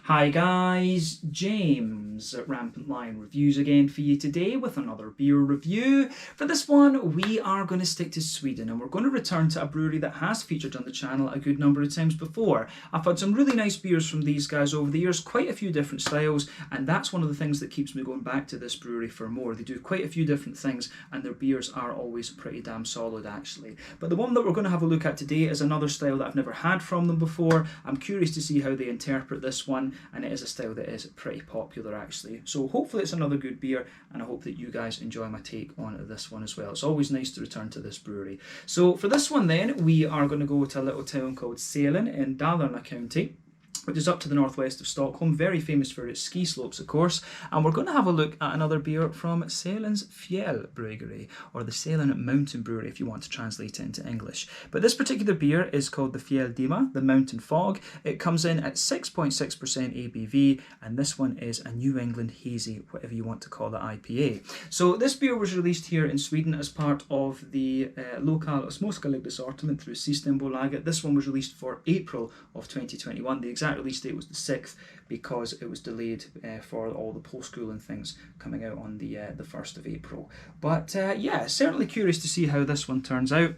Hi guys, James at Rampant Lion Reviews again for you today with another beer review. For this one, we are going to stick to Sweden and we're going to return to a brewery that has featured on the channel a good number of times before. I've had some really nice beers from these guys over the years, quite a few different styles, and that's one of the things that keeps me going back to this brewery for more. They do quite a few different things and their beers are always pretty damn solid actually. But the one that we're going to have a look at today is another style that I've never had from them before. I'm curious to see how they interpret this one, and it is a style that is pretty popular actually. So hopefully it's another good beer, and I hope that you guys enjoy my take on this one as well. It's always nice to return to this brewery. So for this one then, we are going to go to a little town called Sälen in Dalarna county, which is up to the northwest of Stockholm, very famous for its ski slopes of course, and we're going to have a look at another beer from Sälens Fjällbryggeri, or the Sälen Mountain Brewery if you want to translate it into English. But this particular beer is called the Fjälldimma, the Mountain Fog. It comes in at 6.6% ABV, and this one is a New England Hazy, whatever you want to call it, IPA. So this beer was released here in Sweden as part of the Lokal Småskalig assortment through Systembolaget. This one was released for April of 2021. The exact release date was the 6th because it was delayed for all the post-school and things coming out on the 1st of April. But yeah, certainly curious to see how this one turns out.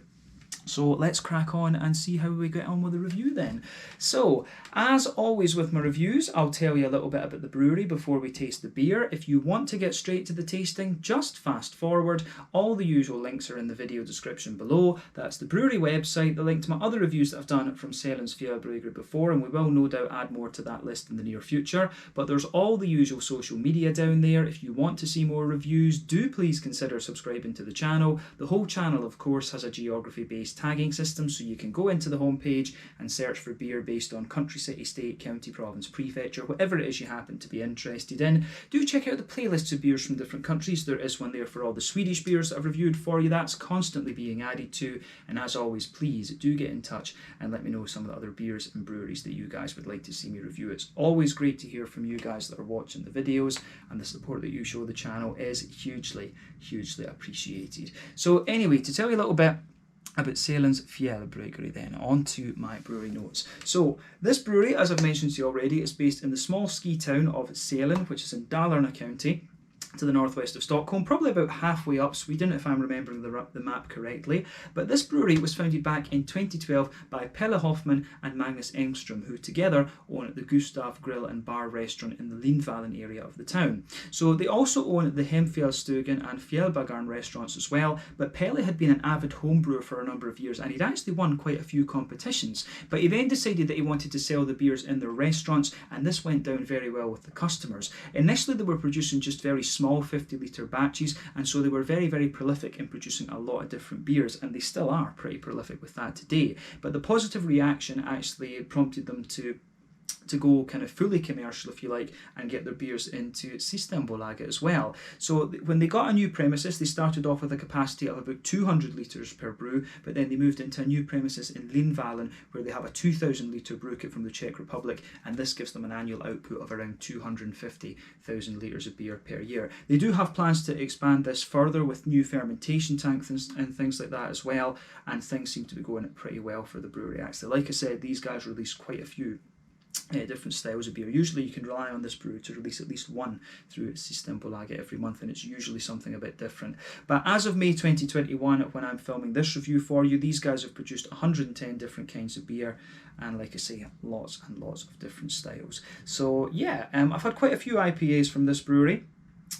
So let's crack on and see how we get on with the review then. So, as always with my reviews, I'll tell you a little bit about the brewery before we taste the beer. If you want to get straight to the tasting, just fast forward. All the usual links are in the video description below. That's the brewery website, the link to my other reviews that I've done from Sälens Fjällbryggeri before, and we will no doubt add more to that list in the near future. But there's all the usual social media down there. If you want to see more reviews, do please consider subscribing to the channel. The whole channel, of course, has a geography-based tagging system, so you can go into the homepage and search for beer based on country, city, state, county, province, prefecture, whatever it is you happen to be interested in. Do check out the playlists of beers from different countries. There is one there for all the Swedish beers that I've reviewed for you. That's constantly being added to, and as always, please do get in touch and let me know some of the other beers and breweries that you guys would like to see me review. It's always great to hear from you guys that are watching the videos, and the support that you show the channel is hugely appreciated. So anyway, to tell you a little bit about Sälens Fjällbryggeri then, on to my brewery notes. So this brewery, as I've mentioned to you already, is based in the small ski town of Sälen, which is in Dalarna county, to the northwest of Stockholm, probably about halfway up Sweden if I'm remembering the map correctly. But this brewery was founded back in 2012 by Pelle Hoffman and Magnus Engström, who together own the Gustav Grill and Bar restaurant in the Lindvallen area of the town. So they also own the Hemfjällstugan and Fjällbaggarn restaurants as well, but Pelle had been an avid home brewer for a number of years and he'd actually won quite a few competitions. But he then decided that he wanted to sell the beers in their restaurants, and this went down very well with the customers. Initially they were producing just very small 50-litre batches, and so they were very prolific in producing a lot of different beers, and they still are pretty prolific with that today. But the positive reaction actually prompted them to go kind of fully commercial, if you like, and get their beers into Systembolaget as well. So when they got a new premises, they started off with a capacity of about 200 litres per brew, but then they moved into a new premises in Lindvallen where they have a 2,000 litre brew kit from the Czech Republic, and this gives them an annual output of around 250,000 litres of beer per year. They do have plans to expand this further with new fermentation tanks and things like that as well, and things seem to be going pretty well for the brewery actually. Like I said, these guys release quite a few different styles of beer. Usually you can rely on this brewery to release at least one through Systembolaget every month, and it's usually something a bit different. But as of May 2021, when I'm filming this review for you, these guys have produced 110 different kinds of beer, and like I say, lots and lots of different styles. So yeah, I've had quite a few IPAs from this brewery.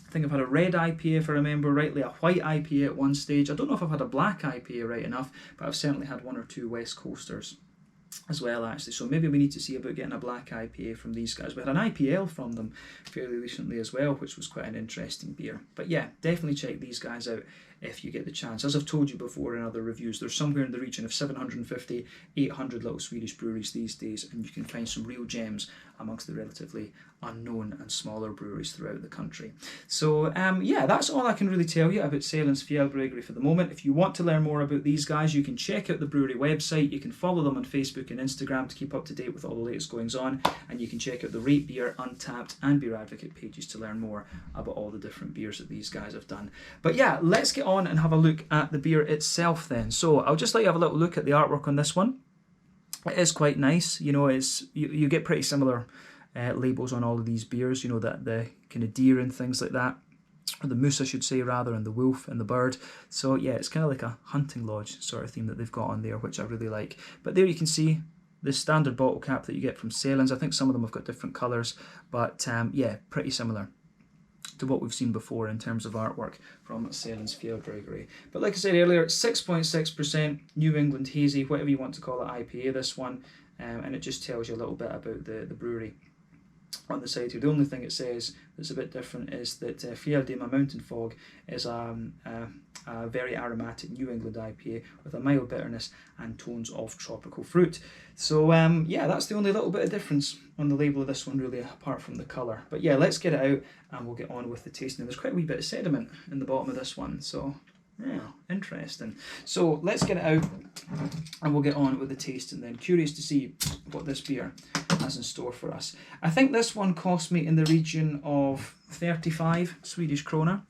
I think I've had a red IPA, if I remember rightly, a white IPA at one stage. I don't know if I've had a black IPA right enough, but I've certainly had one or two West Coasters as well actually, so maybe we need to see about getting a black IPA from these guys. We had an IPL from them fairly recently as well, which was quite an interesting beer. But yeah, definitely check these guys out if you get the chance. As I've told you before in other reviews, there's somewhere in the region of 750, 800 little Swedish breweries these days, and you can find some real gems amongst the relatively unknown and smaller breweries throughout the country. So yeah, that's all I can really tell you about Sälens Fjällbryggeri for the moment. If you want to learn more about these guys, you can check out the brewery website. You can follow them on Facebook and Instagram to keep up to date with all the latest goings on, and you can check out the Rate Beer, Untappd and Beer Advocate pages to learn more about all the different beers that these guys have done. But yeah, let's get on and have a look at the beer itself then. So I'll just let you have a little look at the artwork on this one. It is quite nice, you know, you get pretty similar labels on all of these beers, you know, that the kind of deer and things like that, or the moose I should say rather, and the wolf and the bird. So yeah, it's kind of like a hunting lodge sort of theme that they've got on there, which I really like. But there you can see the standard bottle cap that you get from Sälens. I think some of them have got different colours, but yeah, pretty similar to what we've seen before in terms of artwork from Sälens Fjällbryggeri. But like I said earlier, it's 6.6% New England Hazy, whatever you want to call it, IPA, this one, and it just tells you a little bit about the brewery on the side here. The only thing it says that's a bit different is that Fjälldimma Mountain Fog is a very aromatic New England IPA with a mild bitterness and tones of tropical fruit. So yeah, that's the only little bit of difference on the label of this one really, apart from the colour. But yeah, let's get it out and we'll get on with the tasting. There's quite a wee bit of sediment in the bottom of this one, so yeah, interesting. So let's get it out and we'll get on with the tasting then. Curious to see what this beer has in store for us. I think this one cost me in the region of 35 Swedish krona.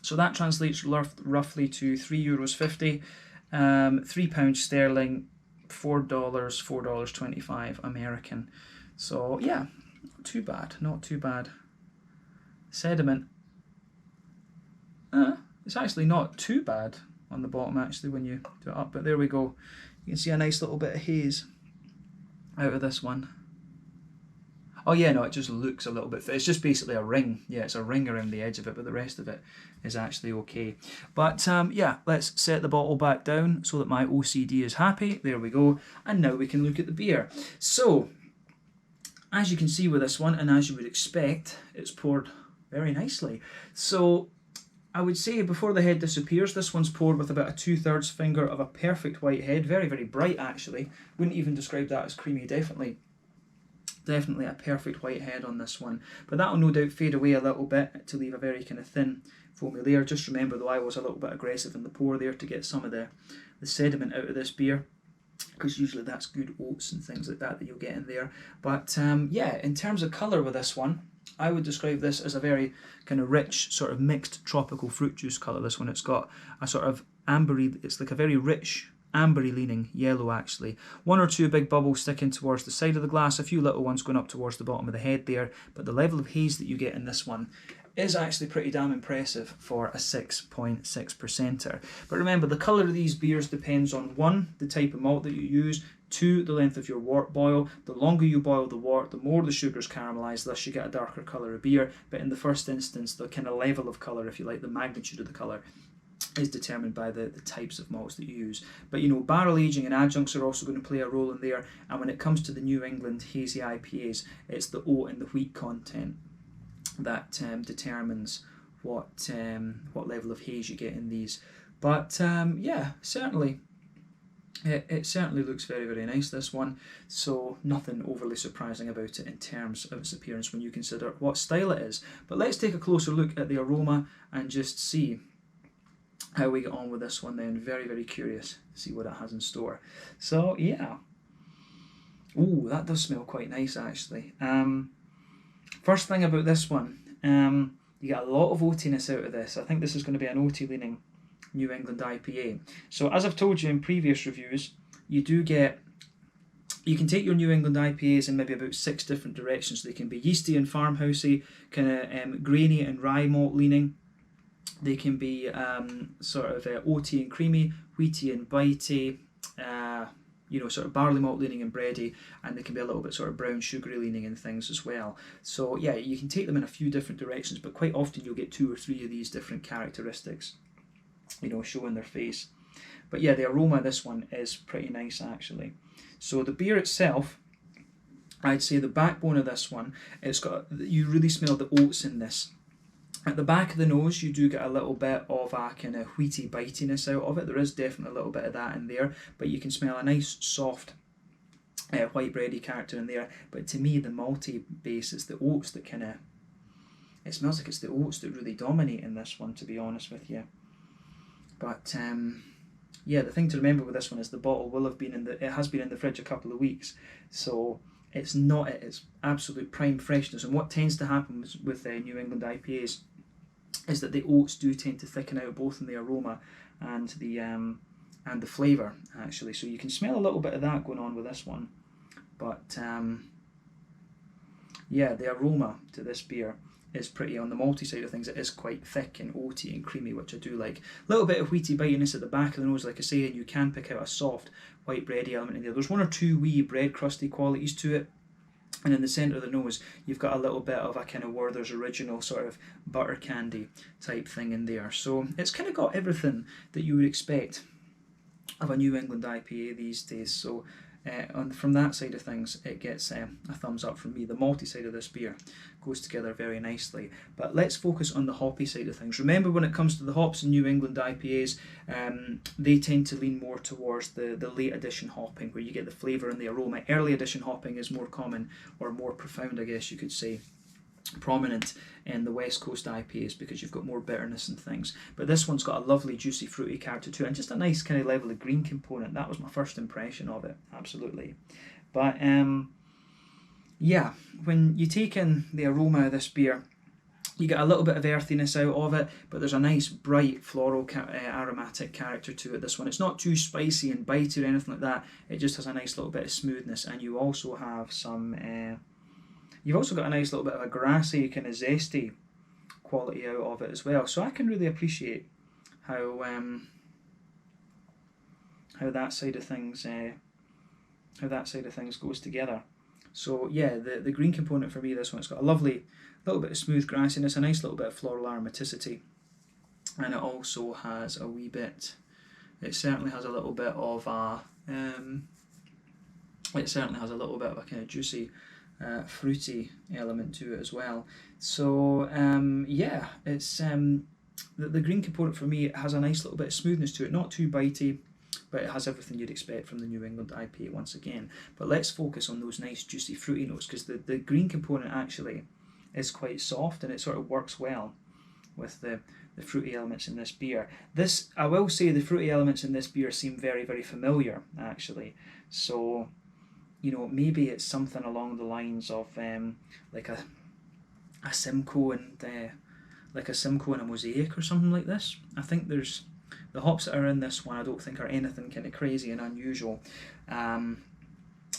So that translates roughly to €3.50, £3 sterling, $4.25 American. So yeah, not too bad, not too bad. Sediment. It's actually not too bad on the bottom actually when you do it up, but there we go. You can see a nice little bit of haze out of this one. Oh yeah, no, it just looks a little bit, it's just basically a ring. Yeah, it's a ring around the edge of it, but the rest of it is actually okay. But yeah, let's set the bottle back down so that my OCD is happy. There we go. And now we can look at the beer. So, as you can see with this one, and as you would expect, it's poured very nicely. So, I would say before the head disappears, this one's poured with about a 2/3 finger of a perfect white head. Very, very bright actually. Wouldn't even describe that as creamy, definitely a perfect white head on this one. But that'll no doubt fade away a little bit to leave a very kind of thin foamy layer. Just remember though, I was a little bit aggressive in the pour there to get some of the sediment out of this beer, because usually that's good oats and things like that you'll get in there. But yeah, in terms of colour with this one, I would describe this as a very kind of rich sort of mixed tropical fruit juice colour. This one, it's got a sort of ambery, it's like a very rich ambery leaning yellow actually. One or two big bubbles sticking towards the side of the glass, a few little ones going up towards the bottom of the head there, but the level of haze that you get in this one is actually pretty damn impressive for a 6.6%er. But remember, the colour of these beers depends on 1, the type of malt that you use, 2, the length of your wort boil. The longer you boil the wort, the more the sugars caramelise, thus you get a darker colour of beer. But in the first instance, the kind of level of colour, if you like, the magnitude of the colour, is determined by the types of malts that you use. But you know, barrel aging and adjuncts are also going to play a role in there. And when it comes to the New England hazy IPAs, it's the oat and the wheat content that determines what level of haze you get in these. But yeah, certainly it certainly looks very, very nice, this one. So nothing overly surprising about it in terms of its appearance when you consider what style it is. But let's take a closer look at the aroma and just see how we get on with this one then. Very, very curious to see what it has in store. So yeah. Ooh, that does smell quite nice actually. First thing about this one, you get a lot of oatiness out of this. I think this is going to be an oaty leaning New England IPA. So as I've told you in previous reviews, you can take your New England IPAs in maybe about 6 different directions. They can be yeasty and farmhousey, kind of grainy and rye malt leaning. They can be sort of oaty and creamy, wheaty and bitey, you know, sort of barley malt leaning and bready, and they can be a little bit sort of brown sugary leaning and things as well. So yeah, you can take them in a few different directions, but quite often you'll get 2 or 3 of these different characteristics, you know, showing their face. But yeah, the aroma of this one is pretty nice actually. So the beer itself, I'd say the backbone of this one, it's got, you really smell the oats in this. At the back of the nose, you do get a little bit of a kind of wheaty bitiness out of it. There is definitely a little bit of that in there, but you can smell a nice soft white bready character in there. But to me, the malty base is the oats that kind of, it smells like it's the oats that really dominate in this one, to be honest with you. But yeah, the thing to remember with this one is the bottle will have been it has been in the fridge a couple of weeks, so it's not at its absolute prime freshness. And what tends to happen with New England IPAs is that the oats do tend to thicken out both in the aroma and the flavour actually. So you can smell a little bit of that going on with this one. But yeah, the aroma to this beer is pretty, on the malty side of things, it is quite thick and oaty and creamy, which I do like. A little bit of wheaty bitiness at the back of the nose, like I say, and you can pick out a soft white bready element in there. There's one or two wee bread crusty qualities to it. And in the centre of the nose, you've got a little bit of a kind of Werther's Original sort of butter candy type thing in there. So it's kind of got everything that you would expect of a New England IPA these days. So from that side of things, it gets a thumbs up from me. The malty side of this beer goes together very nicely. But let's focus on the hoppy side of things. Remember, when it comes to the hops in New England IPAs, they tend to lean more towards the late edition hopping, where you get the flavour and the aroma. Early edition hopping is more common, or more profound, I guess you could say, prominent in the West Coast IPAs, because you've got more bitterness and things. But this one's got a lovely juicy fruity character to it, and just a nice kind of level of green component. That was my first impression of it, absolutely. But yeah, when you take in the aroma of this beer, you get a little bit of earthiness out of it, but there's a nice bright floral aromatic character to it. This one, it's not too spicy and bitey or anything like that. It just has a nice little bit of smoothness, and you also have some you've also got a nice little bit of a grassy, kind of zesty quality out of it as well. So I can really appreciate how that side of things goes together. So yeah, the green component for me, this one, it's got a lovely little bit of smooth grassiness, a nice little bit of floral aromaticity, and it also has a wee bit. It certainly has a little bit of a. It certainly has a little bit of a kind of juicy, fruity element to it as well. So yeah, it's the green component for me, it has a nice little bit of smoothness to it, not too bitey, but it has everything you'd expect from the New England IPA once again. But let's focus on those nice juicy fruity notes, because the green component actually is quite soft, and it sort of works well with the fruity elements in this beer. This, I will say, the fruity elements in this beer seem very, very familiar actually. So you know, maybe it's something along the lines of like a Simcoe and like a Simcoe and a Mosaic or something like this. I think there's the hops that are in this one, I don't think are anything kind of crazy and unusual.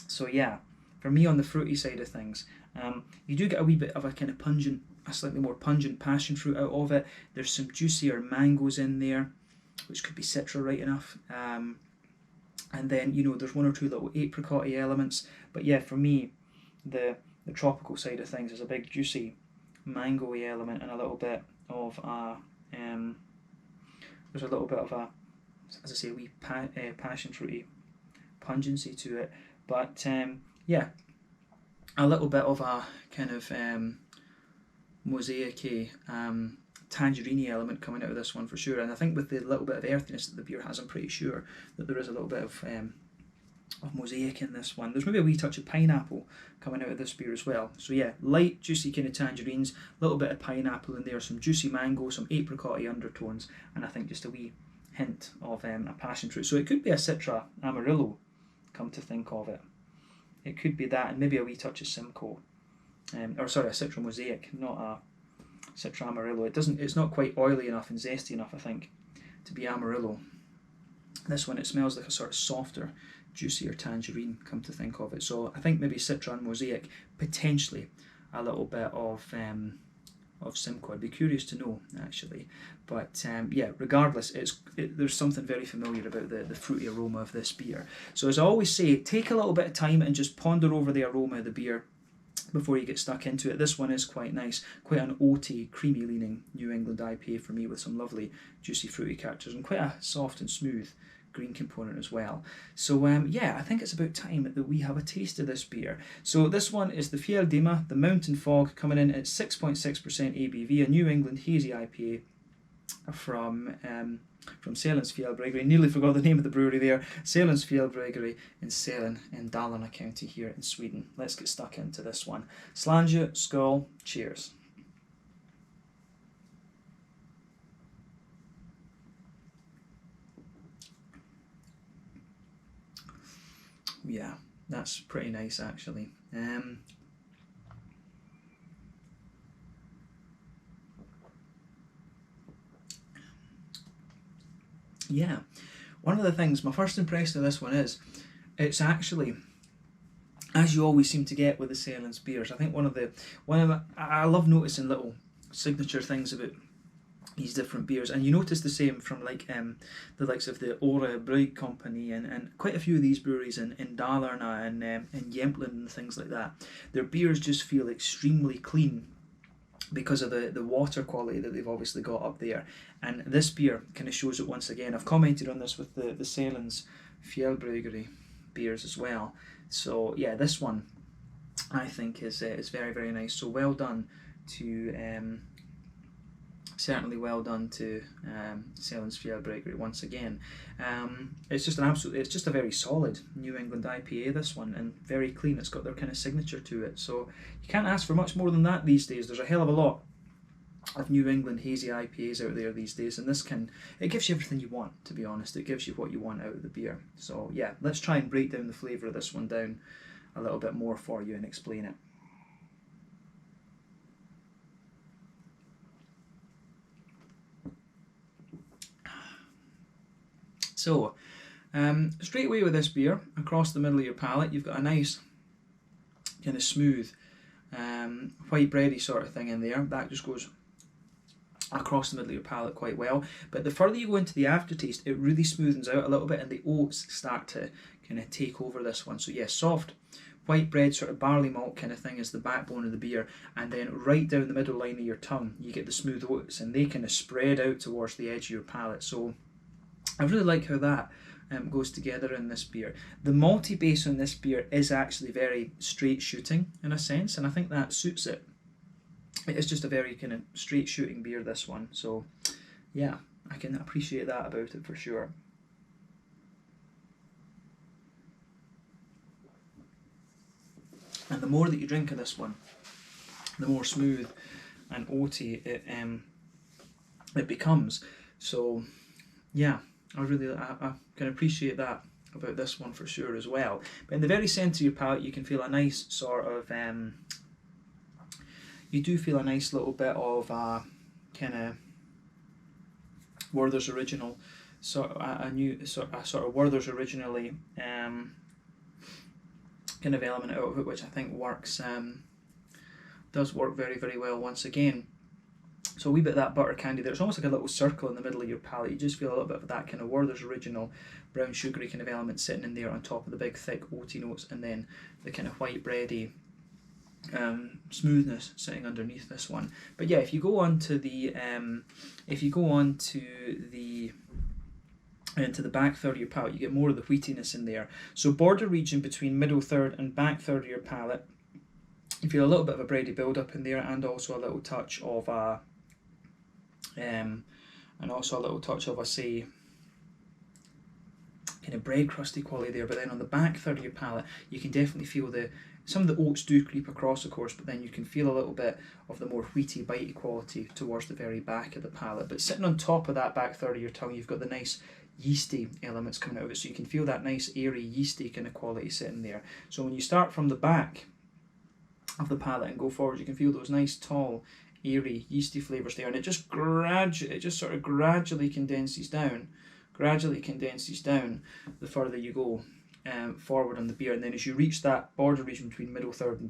So yeah, for me on the fruity side of things, you do get a wee bit of a kind of pungent, a slightly more pungent passion fruit out of it. There's some juicier mangoes in there, which could be citra right enough. And then, you know, there's one or two little apricot-y elements. But yeah, for me, the tropical side of things is a big juicy mango-y element, and a little bit of a there's a little bit of a, as I say, a wee passion fruity pungency to it. But yeah, a little bit of a kind of mosaic-y tangerine element coming out of this one for sure. And I think with the little bit of earthiness that the beer has, I'm pretty sure that there is a little bit of mosaic in this one. There's maybe a wee touch of pineapple coming out of this beer as well. So yeah, light, juicy kind of tangerines, a little bit of pineapple in there, some juicy mango, some apricot-y undertones, and I think just a wee hint of a passion fruit. So it could be a Citra Amarillo, come to think of it. It could be that, and maybe a wee touch of Simcoe. Or sorry, a Citra Mosaic, not a Citra Amarillo. It's not quite oily enough and zesty enough, I think, to be Amarillo. This one, it smells like a sort of softer, juicier tangerine, come to think of it. So I think maybe Citra and Mosaic, potentially a little bit of Simcoe. I'd be curious to know, actually. But yeah, regardless, there's something very familiar about the fruity aroma of this beer. So as I always say, take a little bit of time and just ponder over the aroma of the beer before you get stuck into it. This one is quite nice, quite an oaty, creamy leaning New England IPA for me, with some lovely juicy fruity characters and quite a soft and smooth green component as well. So yeah, I think it's about time that we have a taste of this beer. So this one is the Fjälldimma, the Mountain Fog, coming in at 6.6% ABV, a New England hazy IPA from Sälens Fjällbryggeri. Nearly forgot the name of the brewery there. Sälens Fjällbryggeri in Sälen in Dalarna county here in Sweden. Let's get stuck into this one. Slange, skål, cheers. Yeah, that's pretty nice actually. Yeah, one of the things, my first impression of this one is, it's actually as you always seem to get with the Sälens beers. I think I love noticing little signature things about these different beers, and you notice the same from like the likes of the Aroma Brewing Company and quite a few of these breweries in Dalarna and in Jämtland and things like that. Their beers just feel extremely clean because of the water quality that they've obviously got up there, and this beer kind of shows it once again. I've commented on this with the Sälens Fjällbryggeri beers as well. So yeah, this one I think is very, very nice. So well done to certainly well done to Sälens Fjällbryggeri once again. It's just a very solid New England IPA, this one, and very clean. It's got their kind of signature to it, so you can't ask for much more than that these days. There's a hell of a lot of New England hazy IPAs out there these days, and it gives you everything you want, to be honest. It gives you what you want out of the beer. So yeah, let's try and break down the flavour of this one down a little bit more for you and explain it. So, straight away with this beer, across the middle of your palate, you've got a nice kind of smooth white bready sort of thing in there. That just goes across the middle of your palate quite well. But the further you go into the aftertaste, it really smoothens out a little bit, and the oats start to kind of take over this one. So yes, soft white bread, sort of barley malt kind of thing is the backbone of the beer, and then right down the middle line of your tongue, you get the smooth oats, and they kind of spread out towards the edge of your palate. So I really like how that goes together in this beer. The malty base on this beer is actually very straight shooting in a sense, and I think that suits it. It's just a very kind of straight shooting beer, this one. So yeah, I can appreciate that about it for sure. And the more that you drink of this one, the more smooth and oaty it becomes. So yeah, I can appreciate that about this one for sure as well. But in the very centre of your palate, you can feel a nice sort of you do feel a nice little bit of kind of Werther's Original, sort of Werther's Originally kind of element out of it, which I think does work very, very well once again. So a wee bit of that butter candy there. It's almost like a little circle in the middle of your palate. You just feel a little bit of that kind of Werther's Original brown sugary kind of element sitting in there on top of the big thick oaty notes, and then the kind of white bready smoothness sitting underneath this one. But yeah, if you go on to the into the back third of your palate, you get more of the wheatiness in there. So border region between middle third and back third of your palate, you feel a little bit of a bready build up in there, and also a little touch of I say kind of bread crusty quality there. But then on the back third of your palate, you can definitely feel some of the oats do creep across, of course, but then you can feel a little bit of the more wheaty, bitey quality towards the very back of the palate. But sitting on top of that back third of your tongue, you've got the nice yeasty elements coming out of it, so you can feel that nice airy yeasty kind of quality sitting there. So when you start from the back of the palate and go forward, you can feel those nice tall airy yeasty flavours there, and it just sort of gradually condenses down the further you go forward on the beer. And then as you reach that border region between middle third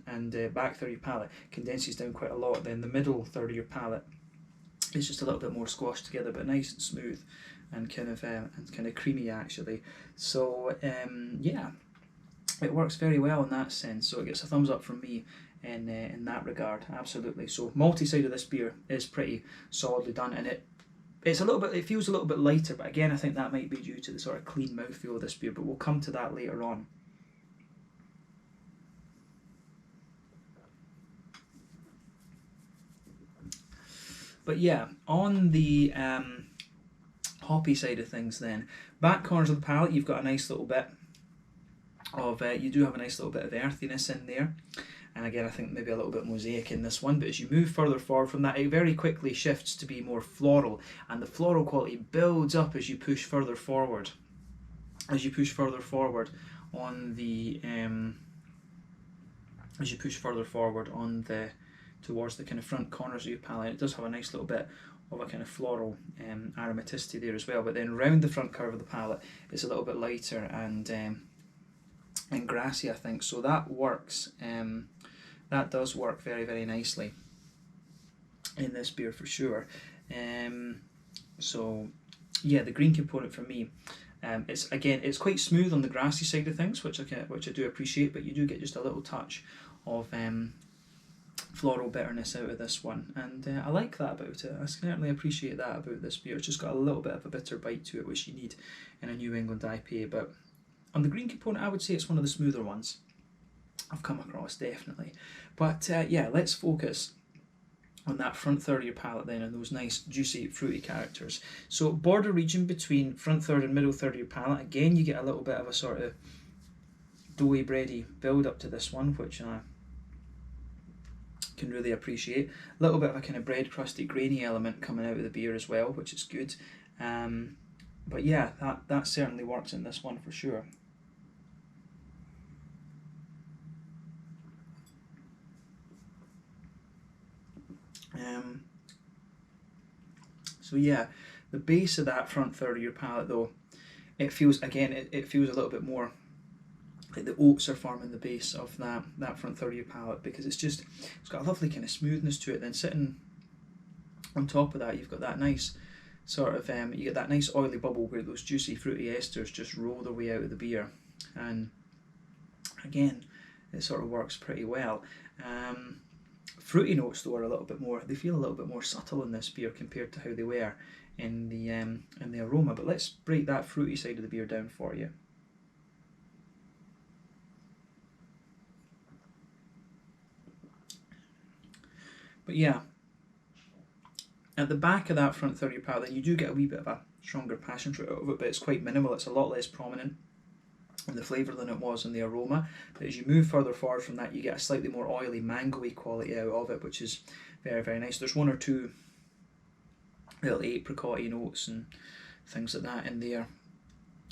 and back third of your palate, condenses down quite a lot. Then the middle third of your palate is just a little bit more squashed together, but nice and smooth and kind of creamy actually. So yeah, it works very well in that sense. So it gets a thumbs up from me in that regard, absolutely. So malty side of this beer is pretty solidly done, and it feels a little bit lighter, but again I think that might be due to the sort of clean mouthfeel of this beer, but we'll come to that later on. But yeah, on the hoppy side of things then, back corners of the palate, you've got a nice little bit of you do have a nice little bit of earthiness in there, and again I think maybe a little bit mosaic in this one. But as you move further forward from that, it very quickly shifts to be more floral, and the floral quality builds up as you push further forward on the towards the kind of front corners of your palate. It does have a nice little bit of a kind of floral aromaticity there as well, but then round the front curve of the palate it's a little bit lighter and and grassy, I think. So that works. That does work very, very nicely in this beer for sure. So yeah, the green component for me, it's quite smooth on the grassy side of things, which I do appreciate, but you do get just a little touch of floral bitterness out of this one, and I like that about it. I certainly appreciate that about this beer. It's just got a little bit of a bitter bite to it, which you need in a New England IPA. But on the green component, I would say it's one of the smoother ones I've come across, definitely. But yeah, let's focus on that front third of your palate then, and those nice juicy fruity characters. So border region between front third and middle third of your palate, again you get a little bit of a sort of doughy bready build up to this one, which I can really appreciate. A little bit of a kind of bread crusty grainy element coming out of the beer as well, which is good. But yeah, that certainly works in this one for sure. So yeah, the base of that front third of your palate though, it feels, again, it feels a little bit more like the oats are forming the base of that front third of your palate, because it's got a lovely kind of smoothness to it. Then sitting on top of that, you've got that nice sort of, you get that nice oily bubble where those juicy fruity esters just roll their way out of the beer, and again, it sort of works pretty well. Fruity notes though are a little bit more, they feel a little bit more subtle in this beer compared to how they were in the aroma. But let's break that fruity side of the beer down for you. But yeah, at the back of that front third of your palate, you do get a wee bit of a stronger passion fruit out of it, but it's quite minimal. It's a lot less prominent in the flavour than it was in the aroma. But as you move further forward from that, you get a slightly more oily, mango-y quality out of it, which is very, very nice. There's one or two little apricot-y notes and things like that in there.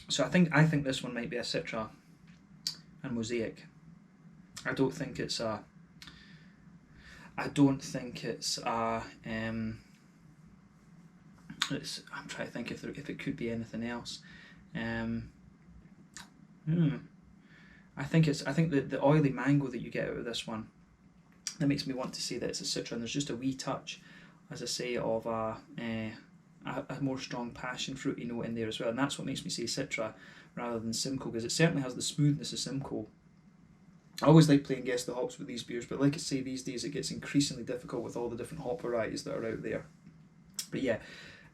So I think this one might be a Citra and Mosaic. I don't think it's a I'm trying to think if it could be anything else. I think the oily mango that you get out of this one, that makes me want to say that it's a Citra, and there's just a wee touch, as I say, of a more strong passion fruity note in there as well, and that's what makes me say Citra rather than Simcoe, because it certainly has the smoothness of Simcoe. I always like playing guess the hops with these beers, but like I say, these days it gets increasingly difficult with all the different hop varieties that are out there. But yeah,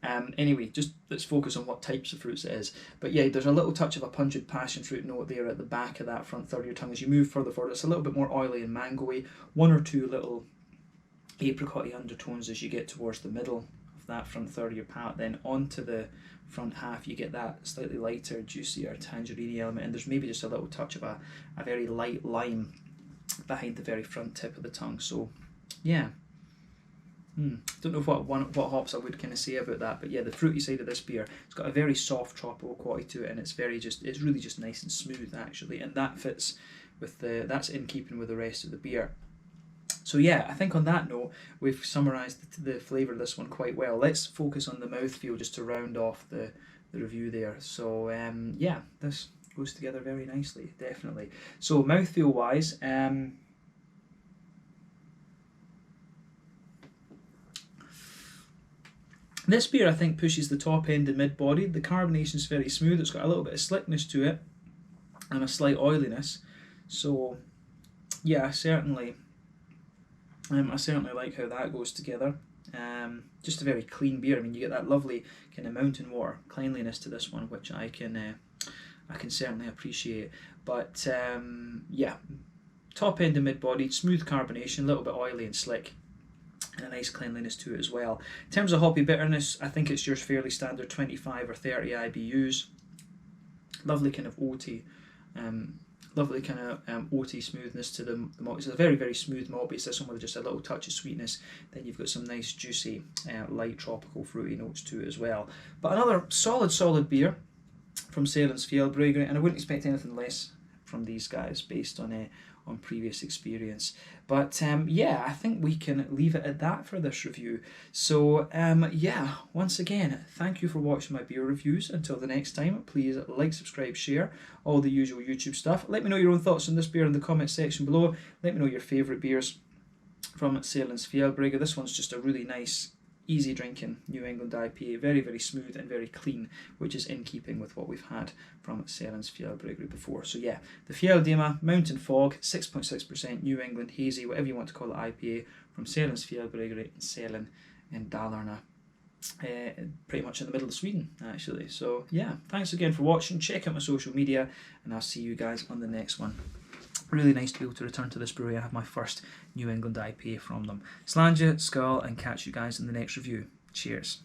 anyway, just let's focus on what types of fruits it is. But yeah, there's a little touch of a pungent passion fruit note there at the back of that front third of your tongue. As you move further forward, it's a little bit more oily and mango-y. One or two little apricot-y undertones as you get towards the middle of that front third of your palate. Then onto the front half, you get that slightly lighter, juicier, tangerine element, and there's maybe just a little touch of a very light lime behind the very front tip of the tongue. So yeah, don't know what hops I would kind of say about that, but yeah, the fruity side of this beer, it's got a very soft tropical quality to it, and it's really just nice and smooth actually, and that fits with that's in keeping with the rest of the beer. So yeah, I think on that note, we've summarised the flavour of this one quite well. Let's focus on the mouthfeel just to round off the review there. So yeah, this goes together very nicely, definitely. So mouthfeel wise, this beer I think pushes the top end and mid-bodied. The carbonation is very smooth, it's got a little bit of slickness to it and a slight oiliness. So yeah, I certainly like how that goes together. Just a very clean beer. I mean, you get that lovely kind of mountain water cleanliness to this one, which I can certainly appreciate. But yeah, top end and mid-bodied, smooth carbonation, a little bit oily and slick, and a nice cleanliness to it as well. In terms of hoppy bitterness, I think it's your fairly standard 25 or 30 IBUs. Lovely kind of oaty. Lovely kind of oaty smoothness to the malt. It's a very, very smooth malt base. This one with just a little touch of sweetness. Then you've got some nice juicy, light tropical fruity notes to it as well. But another solid beer from Sälens Fjällbryggeri, and I wouldn't expect anything less from these guys based on on previous experience. But yeah, I think we can leave it at that for this review. So yeah, once again, thank you for watching my beer reviews. Until the next time, please like, subscribe, share, all the usual YouTube stuff. Let me know your own thoughts on this beer in the comment section below. Let me know your favourite beers from Sälens Fjällbryggeri. This one's just a really nice, easy drinking New England IPA, very, very smooth and very clean, which is in keeping with what we've had from Sälens Fjällbryggeri before. So yeah, the Fjälldimma Mountain Fog, 6.6% New England hazy, whatever you want to call it, IPA from Sälens Fjällbryggeri in Sälen in Dalarna. Pretty much in the middle of Sweden, actually. So yeah, thanks again for watching. Check out my social media, and I'll see you guys on the next one. Really nice to be able to return to this brewery and have my first New England IPA from them. Slàinte, Skull, and catch you guys in the next review. Cheers.